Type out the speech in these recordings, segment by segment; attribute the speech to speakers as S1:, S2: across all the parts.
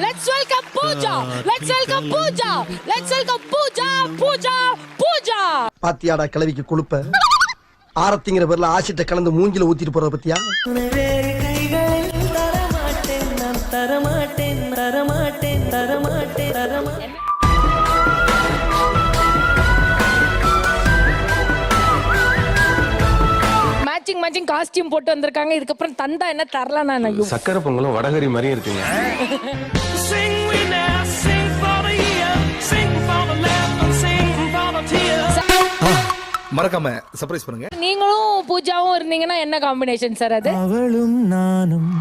S1: Let's welcome Pooja. Let's welcome Pooja. Let's welcome Pooja. Pooja. Pooja.
S2: பாத்தியாடா கிளவிக்கு கொழுப்ப ஆரத்திங்கிற பேர்ல ஆசிட்ட கலந்து மூஞ்சில ஊத்திட்டு போறத பத்தியா?
S1: மேட்சிங் காஸ்டியூம் போட்டு வந்திருக்காங்க. இதுக்கப்புறம் தந்தா என்ன தரலாம் நான் ஐயோ.
S3: சக்கரை பொங்கலும் வடகரி மாதிரியும் இருக்குங்க.
S4: மறக்காம சர்ப்ரைஸ் பண்ணுங்க.
S1: நீங்களும் பூஜாவும் இருந்தீங்கன்னா என்ன காம்பினேஷன் சார் அது?
S5: அவளும் நானும்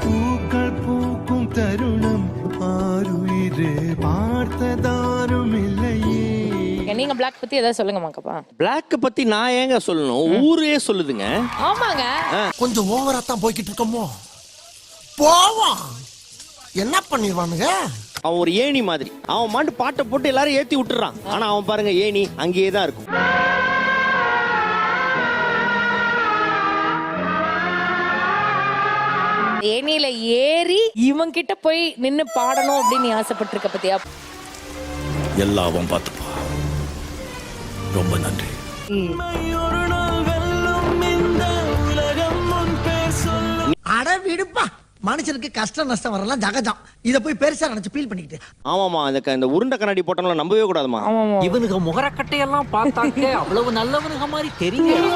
S5: பூக்கள் பூக்கும் தருணம் ஆருயிரே பார்த்ததாரும் இல்லையே.
S1: நீங்க பிளாக் பத்தி ஏதாவது சொல்லுங்க மாக்கப்பா.
S6: பிளாக் பத்தி நான் ஏங்க சொல்லணும், ஊரே சொல்லுதுங்க.
S1: ஆமாங்க,
S2: கொஞ்சம் ஓவரா தான் போய்கிட்டு இருக்கோமோ. போவோம், என்ன பண்ணிடுவானுங்க.
S6: அவன் ஒரு ஏணி மாதிரி, அவன் மாட்டு பாட்டை போட்டு எல்லாரும் ஏத்தி விட்டுறான். ஆனா அவன் பாருங்க ஏணி அங்கேயே தான் இருக்கும்.
S1: ஏணியில ஏறி இவன் கிட்ட போய் நின்னு பாடணும் அப்படின்னு ஆசைப்பட்டிருக்க பத்தியா?
S4: எல்லாம் அவன் பார்த்துப்பா. ரொம்ப நன்றி.
S2: அட விடுப்பா, மனுஷனுக்கு கஷ்டம் நஷ்டம் வரலாம் ஜகஜம். இத போய் பெருசா நினைச்சு ஃபீல் பண்ணிக்கிட்டு.
S6: ஆமாமா, இந்த உருண்டை கண்ணாடி போட்டோம்ல நம்பவே கூடாதுமா.
S7: இவனுக்கு முகரக்கட்டையெல்லாம் பார்த்தாக்கே அவ்வளவு நல்லவனுங்க மாதிரி தெரியும்.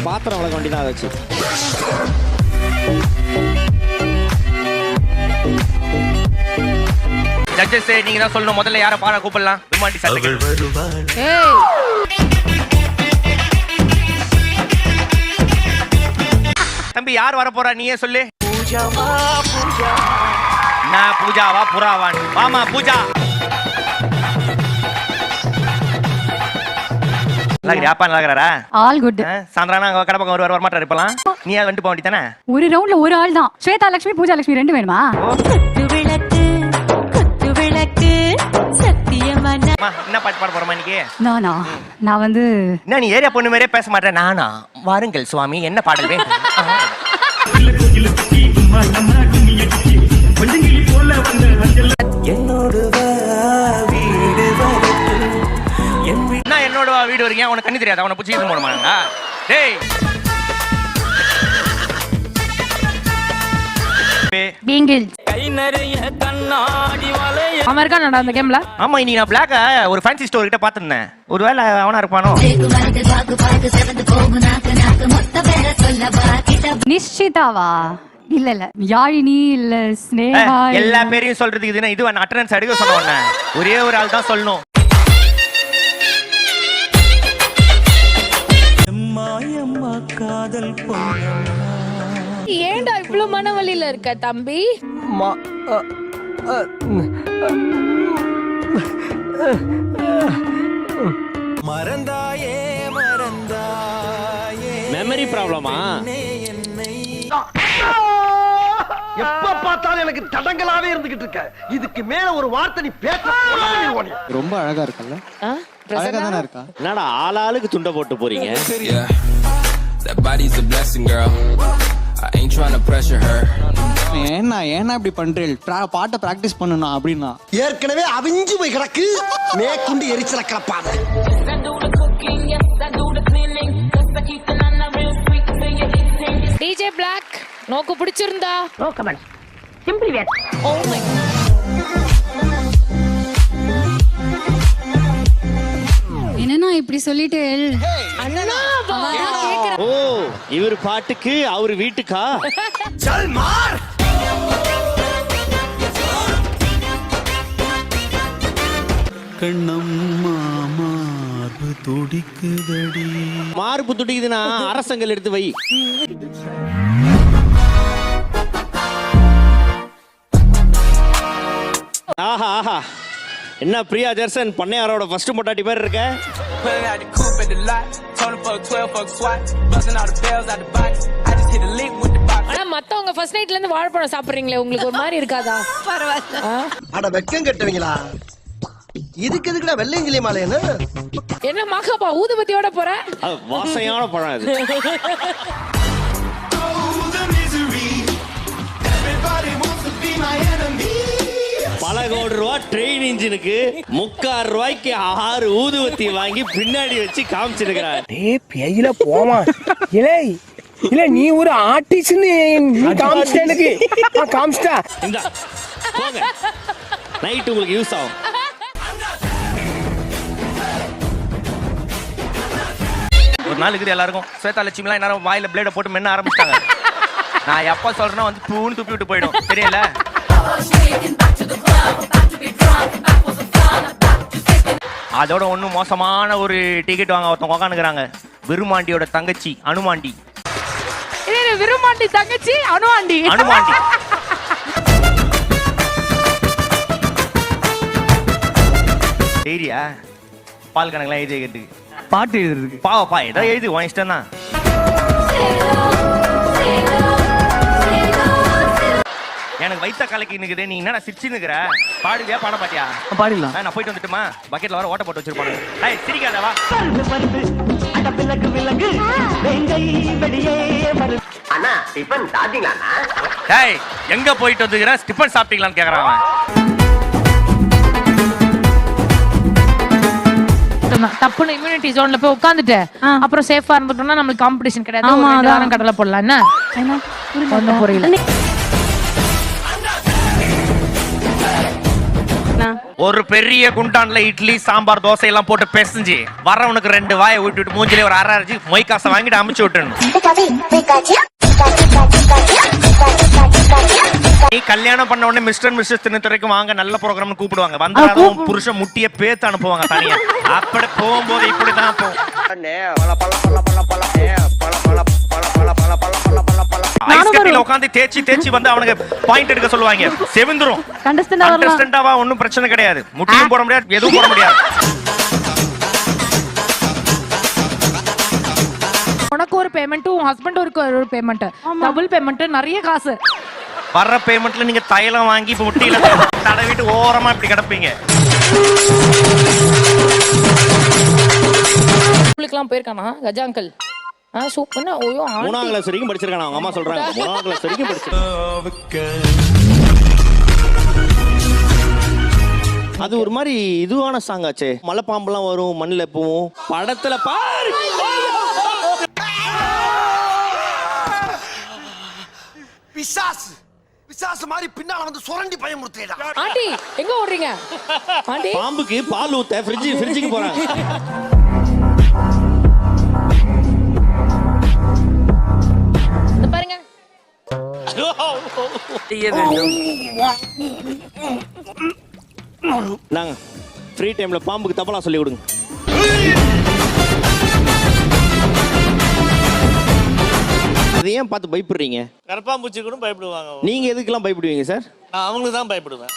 S6: பாத்திரம் வளர்க்க வேண்டியதான் வச்சு.
S8: ஜட்ஜஸ் நீங்க தான் சொல்லணும் முதல்ல யாரை பாட கூப்பிடலாம். விமாண்டி சட்டை. தம்பி யார் வர போறா நீயே சொல்லு. நான் பூஜாவா புறாவான்? வாமா பூஜா.
S9: All good.
S8: சாந்திரானா கடை பக்கம் வர மாட்டாரு இப்பலாம். நீ வந்துட்டு போக வேண்டியதானே?
S9: ஒரு ரவுண்ட்ல ஒரு ஆள் தான். ஸ்வேதா லட்சுமி பூஜா லட்சுமி ரெண்டு வேணுமா?
S8: என்ன பாட்டு பாட போறமா இன்னைக்கு?
S9: நான் வந்து
S8: என்ன நீ ஏரியா பொண்ணு மாதிரியே பேச மாட்டேன். நானா வாருங்கள் சுவாமி, என்ன பாடல் வேணும்? என்னோட வீடு வரீங்க, உனக்கு கண்ணி தெரியாதா? உனக்கு பிடிச்சி போடுமாடா? டேய்
S1: அந்த கேம்ல.
S8: ஆமா, இன்னைக்கு நான் பிளாக்க ஒரு ஃபேன்சி ஸ்டோர் கிட்ட பாத்துருந்தேன். ஒருவேளை அவனா இருப்பானோ?
S9: நிஷிதாவா? இல்ல யாழினி இல்ல ஸ்னேகா.
S8: எல்லா பேரையும் சொல்றதுக்கு இது அட்டெண்டன்ஸ் எடுக்க சொன்ன ஒரே ஒரு ஆள் தான் சொல்லணும்.
S1: ஏன்டா இவ்வளவு மனவலியில இருக்க தம்பி?
S5: மறந்தாயே மறந்தாயே.
S6: மெமரி ப்ராப்ளமா?
S2: எப்ப பார்த்தாலும் எனக்கு தடங்களாவே இருந்துகிட்டு இருக்க. இதுக்கு மேல ஒரு வார்த்தை நீ பேச.
S4: ரொம்ப அழகா இருக்கல்ல? அழகா தானே இருக்கா?
S6: என்னடா ஆளாளுக்கு துண்டை போட்டு போறீங்க?
S3: That body's a blessing, girl. I ain't trying to pressure her.
S7: ஏன்னா இப்படி பண்றேன்? பாட்டை பிராக்டிஸ் பண்ணணும் அப்படின்னா
S2: ஏற்கனவே அவிஞ்சு போய் கிடக்கு, மேற்கொண்டு எரிச்சல கிளப்பாத.
S1: டிஜே பிளாக் நோக்கு பிடிச்சிருந்தா? நோ கமெண்ட், சிம்பிளி வேட். ஓ மை
S9: என்னன்னா இப்படி சொல்லிட்டு
S1: அண்ணா.
S6: ஓ, இவர் பாட்டுக்கு அவர் வீட்டுக்கா?
S2: சல்மார்
S5: கண்ணம்மா மார்பு துடிக்குதடி.
S6: மார்பு துடிக்குதுன்னா அரசங்கள் எடுத்து வை. ஆஹா ஆஹா, என்ன பிரியா ஜெர்சன் பண்ணையாரோட ஃபர்ஸ்ட் பொட்டாட்டி பேர் இருக்க.
S1: ஆனா மத்தவங்க ஃபர்ஸ்ட் நைட்ல இருந்து வாழைப்பழம் சாப்பிடுறீங்களே, உங்களுக்கு ஒரு மாதிரி இருக்காதா?
S2: அட வெக்கம் கட்டுவீங்களா? இதுக்கு எதுக்குடா வெள்ளையங்கிலி மாலைன்னு?
S1: என்ன மாக்காப்பா ஊதுபத்தியோட போற?
S6: அது வாசையான பழம் அது. பல கோடி ரூபா ட்ரெயின் இன்ஜினுக்கு 3,000 ரூபாய்க்கு 6 ஊதுவத்தி வாங்கி பின்னாடி வச்சு காமிச்சிருக்கிறார்.
S7: பேயில போமா இல்ல நீ ஒரு ஆர்டிஸ்ட்னு காமிச்சிட்ட எனக்கு காமிச்சிட்டா
S6: இந்த போங்க நைட் உங்களுக்கு யூஸ் ஆகும்.
S8: ஒரு நாள் இருக்குது எல்லாருக்கும் ஸ்வேதா லட்சுமிலாம் எல்லாரும் வாயில பிளேட போட்டு மென்ன ஆரம்பிச்சிட்டாங்க. நான் எப்ப சொல்றேன்னா வந்து பூன்னு துப்பி விட்டு போயிடும் தெரியல. அதோட ஒன்றும் மோசமான ஒரு டிக்கெட் வாங்க ஒருத்தவங்க உட்காந்துக்கிறாங்க. விருமாண்டியோட தங்கச்சி அனுமாண்டி.
S1: விருமாண்டி தங்கச்சி அனுமாண்டி.
S8: அனுமாண்டி சரியா பால் கணக்கெல்லாம் எழுதி வைக்கிறதுக்கு
S4: பாட்டு எழுதுறதுக்கு
S8: பாவப்பா ஏதோ எழுதி உன் இஷ்டம் தான். எனக்கு வைத்த கலக்கி நிக்குது நீ என்ன சிரிச்சு நிக்கிற? பாடுவியா பாட பாட்டியா?
S4: பாடிடலாம்.
S8: நான் போயிட்டு வந்துட்டுமா? பக்கெட்ல வர ஓட்ட போட்டு வச்சிருப்பாங்க. ஏய் சிரிக்காதவா.
S2: அண்ணா டிபன் சாப்பிட்டீங்களா?
S8: டேய் எங்க போயிட்டு வந்துக்கிற? டிபன் சாப்பிட்டீங்களான்னு கேக்குறான் அவன்.
S1: தப்புன்னு இம்யூனிட்டி ஜோன்ல போய் உட்கார்ந்துட்டு அப்புறம் சேஃபா இருந்துட்டோம்னா நம்மளுக்கு காம்படிஷன் கிடையாது.
S9: ஆமா,
S1: ஒரு 2
S9: அதான்.
S1: வாரம் கடலை போடலாம். என்ன
S9: என்ன
S1: ஒண்ணும் புரியல.
S8: ஒரு பெரிய குண்டான்ல இட்லி சாம்பார் தோசை எல்லாம் போட்டு பிசைஞ்சு வரவனுக்கு 2 வாயை விட்டுட்டு மூஞ்சிலே ஒரு அரைச்சி மொய் காசை வாங்கிட்டு அமுச்சு விட்டுணும். நீ கல்யாணம் பண்ண உடனே மிஸ்டர் மிஸ்ஸஸ் தினத்துறைக்கும் வாங்க நல்ல ப்ரோக்ராம் கூப்பிடுவாங்க. வந்தாலும் புருஷன் முட்டிய பேத்து அனுப்புவாங்க தனியா. அப்படி போகும்போது இப்படிதான் போகும். ஐஸ் கட்டில உட்கார்ந்து தேய்ச்சி வந்து அவனுக்கு பாயிண்ட் எடுக்க சொல்லுவாங்க. செவிந்துரும். கண்டஸ்டன்டாவா ஒன்னும் பிரச்சனை கிடையாது. முட்டியும் போட முடியாது, எதுவும் போட முடியாது.
S1: உனக்கு ஒரு பேமெண்ட், உன் ஹஸ்பண்ட் ஒரு பேமெண்ட், டபுள் பேமெண்ட், நிறைய காசு.
S8: வர்ற பேமெண்ட்ல நீங்க தைலம் வாங்கி இப்ப முட்டியில தடவிட்டு ஓரமா இப்படி கிடப்பீங்க.
S1: ஸ்கூலுக்குலாம் போயிருக்கானா கஜா அங்கிள்? சூப்பர்னா. ஓயோ
S6: 3ஆம் கிளாஸ் வரைக்கும் படிச்சிருக்காங்க. அவங்க அம்மா சொல்றாங்க 3ஆம் கிளாஸ் வரைக்கும் படிச்சிருக்காங்க. அது ஒரு மாதிரி இதுவான சாங் ஆச்சே. மலை பாம்புலாம் வரும் மண்ணில் எப்பவும் படத்துல பாரு.
S2: பிசாசு மாதிரி பின்னால வந்து சுரண்டி பயமுறுத்தேடா.
S1: ஆண்டி எங்க ஓடுறீங்க? ஆண்டி
S6: பாம்புக்கு பால் ஊத்த ஃப்ரிட்ஜுக்கு போறாங்க.
S1: பாருங்க.
S6: நாங்க ஃப்ரீ டைம்ல பாம்புக்கு தப்பலாம் சொல்லி கொடுங்க. அதை ஏன் பார்த்து பயப்படுறீங்க?
S10: கரப்பாம்பூச்சி கூட பயப்படுவாங்க.
S6: நீங்க எதுக்கெல்லாம் பயப்படுவீங்க சார்?
S10: நான் அவங்களுக்கு தான் பயப்படுவேன்.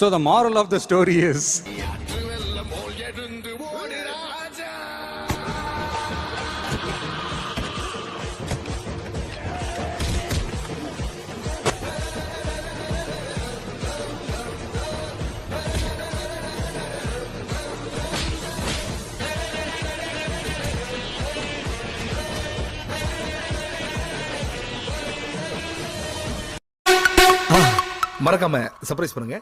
S5: So the moral of the story is மறக்காம சர்ப்ரைஸ் பண்ணுங்க.